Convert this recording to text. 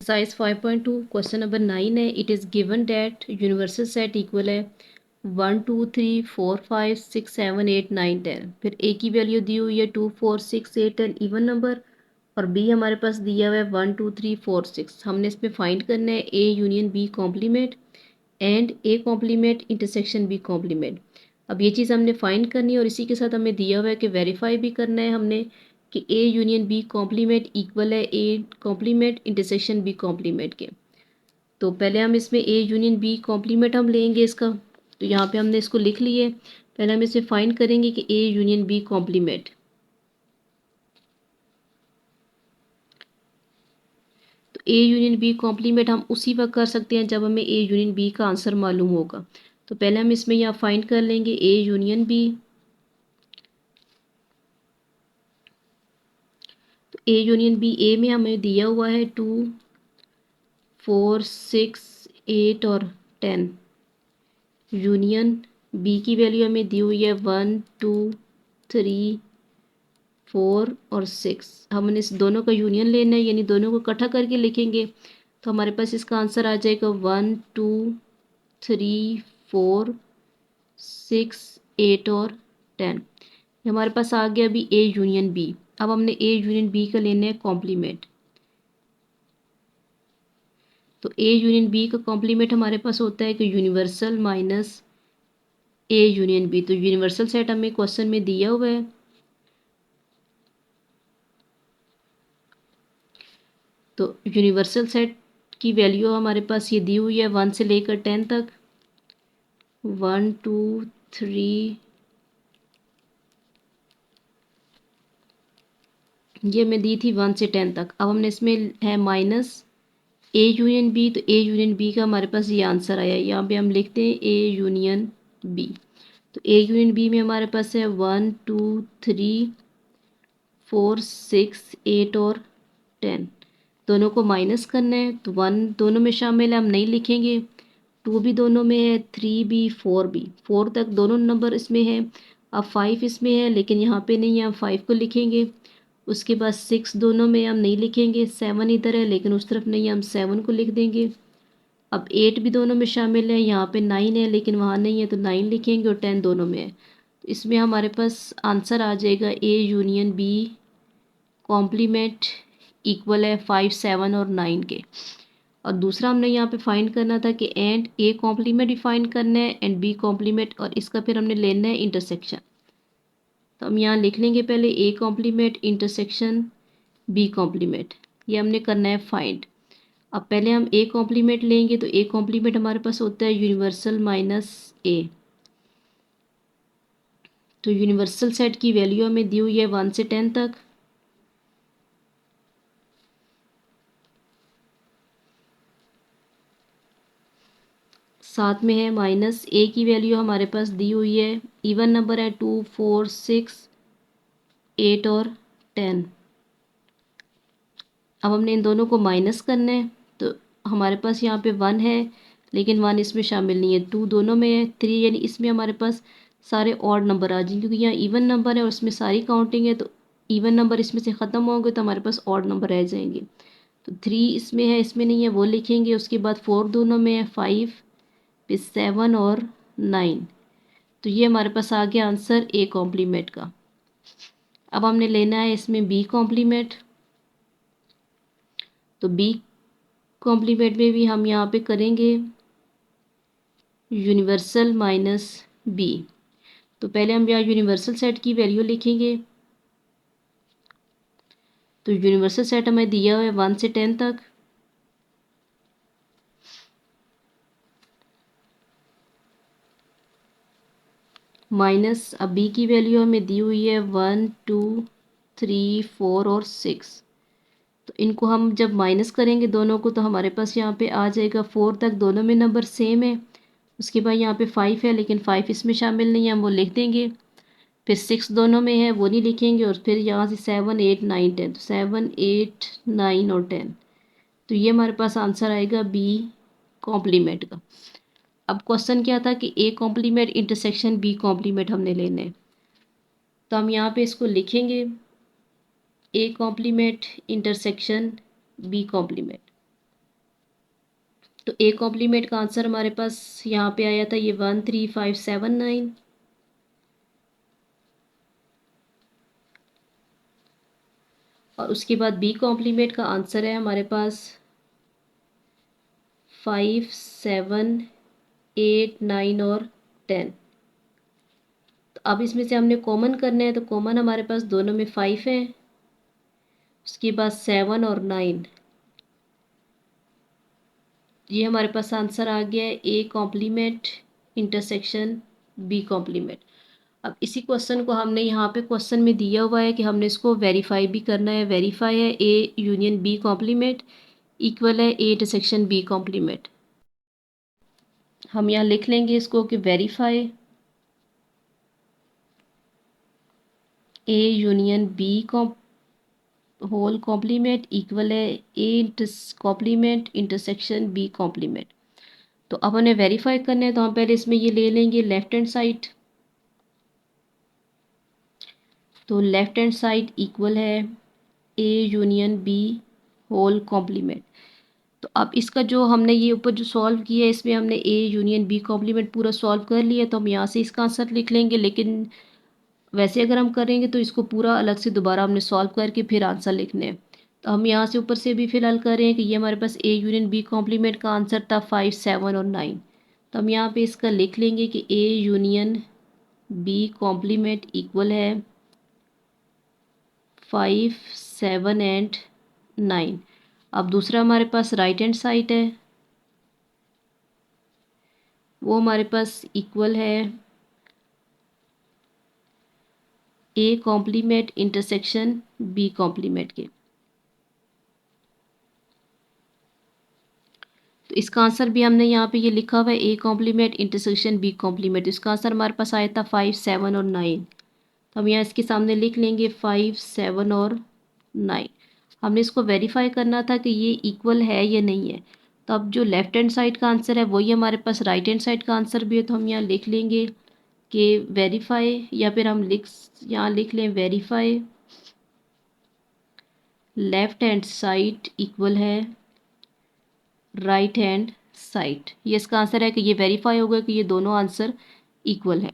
Exercise 5.2 question number 9 है। It is given that universal set equal है 1 2 3 4 5 6 7 8 9 10। फिर ए की वैल्यू दी हुई है 2 4 6 8 10 इवन नंबर, और बी हमारे पास दिया हुआ है 1 2 3 4 6। हमने इसमें फाइंड करना है A union B complement and A complement intersection B complement. अब ये चीज़ हमने फाइंड करनी है और इसी के साथ हमें दिया हुआ है कि वेरीफाई भी करना है हमने कि A union B complement equal है A complement intersection B complement के। तो पहले हम इसमें ए यूनियन बी कॉम्प्लीमेंट हम लेंगे इसका, तो यहाँ पे हमने इसको लिख लिए। पहले हम इसे फाइंड करेंगे कि ए यूनियन बी कॉम्प्लीमेंट। तो ए यूनियन बी कॉम्प्लीमेंट हम उसी वक्त कर सकते हैं जब हमें ए यूनियन बी का आंसर मालूम होगा। तो पहले हम इसमें यहाँ फाइंड कर लेंगे ए यूनियन बी। तो ए यूनियन बी, ए में हमें दिया हुआ है 2 4 6 8 और 10। यूनियन बी की वैल्यू हमें दी हुई है 1 2 3 4 और 6। हमने इस दोनों का यूनियन लेना है, यानी दोनों को इकट्ठा करके लिखेंगे तो हमारे पास इसका आंसर आ जाएगा 1 2 3 4 6 8 और 10। हमारे पास आ गया अभी ए यूनियन बी। अब हमने ए यूनियन बी का लेना है कॉम्प्लीमेंट। तो ए यूनियन बी का कॉम्प्लीमेंट हमारे पास होता है कि universal minus A union B. तो यूनिवर्सल सेट हमें क्वेश्चन में दिया हुआ है। तो यूनिवर्सल सेट की वैल्यू हमारे पास ये दी हुई है 1 से लेकर 10 तक। 1 2 3, ये मैं दी थी 1 से 10 तक। अब हमने इसमें है माइनस ए यूनियन बी। तो ए यूनियन बी का हमारे पास ये आंसर आया। यहाँ पे हम लिखते हैं ए यूनियन बी। तो ए यूनियन बी में हमारे पास है 1 2 3 4 6 8 और 10। दोनों को माइनस करना है तो 1 दोनों में शामिल है, हम नहीं लिखेंगे। 2 भी दोनों में है, 3 भी 4 भी, 4 तक दोनों नंबर इसमें है। अब 5 इसमें है लेकिन यहाँ पे नहीं है, हम 5 को लिखेंगे। उसके बाद 6 दोनों में हम नहीं लिखेंगे। 7 इधर है लेकिन उस तरफ नहीं है, हम 7 को लिख देंगे। अब 8 भी दोनों में शामिल है, यहाँ पे 9 है लेकिन वहाँ नहीं है तो 9 लिखेंगे, और 10 दोनों में है। तो इसमें हमारे पास आंसर आ जाएगा A union B complement equal है 5 7 और 9 के। और दूसरा हमने यहाँ पे फाइंड करना था कि एंड ए कॉम्प्लीमेंट भी फाइंड करना है एंड बी कॉम्प्लीमेंट, और इसका फिर हमने लेना है इंटरसेक्शन। तो हम यहाँ लिख लेंगे पहले A complement intersection B complement, ये हमने करना है फाइंड। अब पहले हम ए कॉम्प्लीमेंट लेंगे तो ए कॉम्प्लीमेंट हमारे पास होता है यूनिवर्सल माइनस ए। तो यूनिवर्सल सेट की वैल्यू हमें दी हुई है 1 से 10 तक। साथ में है माइनस ए की वैल्यू हमारे पास दी हुई है, इवन नंबर है 2 4 6 8 और 10। अब हमने इन दोनों को माइनस करना है तो हमारे पास यहाँ पे 1 है लेकिन 1 इसमें शामिल नहीं है। 2 दोनों में है, 3 यानी इसमें हमारे पास सारे ऑड नंबर आ जाएंगे क्योंकि यहाँ इवन नंबर है और उसमें सारी काउंटिंग है। तो इवन नंबर इसमें से ख़त्म होंगे तो हमारे पास ऑड नंबर रह जाएंगे। तो 3 इसमें है, इसमें नहीं है, वो लिखेंगे। उसके बाद 4 दोनों में है, 5 फिर 7 और 9। तो ये हमारे पास आ गया आंसर ए कॉम्प्लीमेंट का। अब हमने लेना है इसमें बी कॉम्प्लीमेंट। तो बी कॉम्प्लीमेंट में भी हम यहाँ पे करेंगे यूनिवर्सल माइनस बी। तो पहले हम यहाँ यूनिवर्सल सेट की वैल्यू लिखेंगे। तो यूनिवर्सल सेट हमें दिया हुआ है 1 से 10 तक। माइनस अब बी की वैल्यू हमें दी हुई है 1 2 3 4 और 6। तो इनको हम जब माइनस करेंगे दोनों को तो हमारे पास यहाँ पे आ जाएगा 4 तक दोनों में नंबर सेम है। उसके बाद यहाँ पे 5 है लेकिन 5 इसमें शामिल नहीं है, हम वो लिख देंगे। फिर 6 दोनों में है, वो नहीं लिखेंगे। और फिर यहाँ से 7 8 9 10, तो 7 8 9 और 10। तो ये हमारे पास आंसर आएगा बी कॉम्प्लीमेंट का। अब क्वेश्चन क्या था कि A complement intersection B complement हमने लेने हैं। तो हम यहाँ पे इसको लिखेंगे A complement intersection B complement. तो ए कॉम्प्लीमेंट का आंसर हमारे पास यहाँ पे आया था ये 13579। और उसके बाद बी कॉम्प्लीमेंट का आंसर है हमारे पास 5, 7, 8, 9 और 10। तो अब इसमें से हमने कॉमन करना है, तो कॉमन हमारे पास दोनों में 5 है, उसके बाद 7 और 9। ये हमारे पास आंसर आ गया है A complement intersection B complement. अब इसी क्वेश्चन को हमने यहाँ पे क्वेश्चन में दिया हुआ है कि हमने इसको वेरीफाई भी करना है। वेरीफाई है A union B complement equal है ए इंटरसेक्शन बी कॉम्प्लीमेंट। हम यहाँ लिख लेंगे इसको कि verify A union B whole complement equal है A complement intersection B complement. तो अब हमें वेरीफाई करना है, तो हम पहले इसमें ये ले लेंगे लेफ्ट हैंड साइड। तो लेफ्ट हैंड साइड इक्वल है A union B whole complement. तो अब इसका जो हमने ये ऊपर जो सॉल्व किया है, इसमें हमने ए यूनियन बी कॉम्प्लीमेंट पूरा सॉल्व कर लिया, तो हम यहाँ से इसका आंसर लिख लेंगे। लेकिन वैसे अगर हम करेंगे तो इसको पूरा अलग से दोबारा हमने सॉल्व करके फिर आंसर लिखने हैं। तो हम यहाँ से ऊपर से भी फिलहाल कर रहे हैं कि ये हमारे पास ए यूनियन बी कॉम्प्लीमेंट का आंसर था 5, 7 और 9। तो हम यहाँ पे इसका लिख लेंगे कि A union B complement equal है 5, 7 एंड 9। अब दूसरा हमारे पास राइट हैंड साइड है, वो हमारे पास इक्वल है A complement intersection B complement के। तो इसका आंसर भी हमने यहाँ पे ये लिखा हुआ है A complement intersection B complement. इसका आंसर हमारे पास आया था 5, 7 और 9। तो हम यहाँ इसके सामने लिख लेंगे 5, 7 और 9। हमने इसको वेरीफाई करना था कि ये इक्वल है या नहीं है। तो अब जो लेफ्ट हैंड साइड का आंसर है वही हमारे पास राइट हैंड साइड का आंसर भी है, तो हम यहाँ लिख लेंगे कि वेरीफाई, या फिर हम यहाँ लिख लें verify left hand side equal है राइट हैंड साइड। ये इसका आंसर है कि ये वेरीफाई होगा कि ये दोनों आंसर इक्वल है।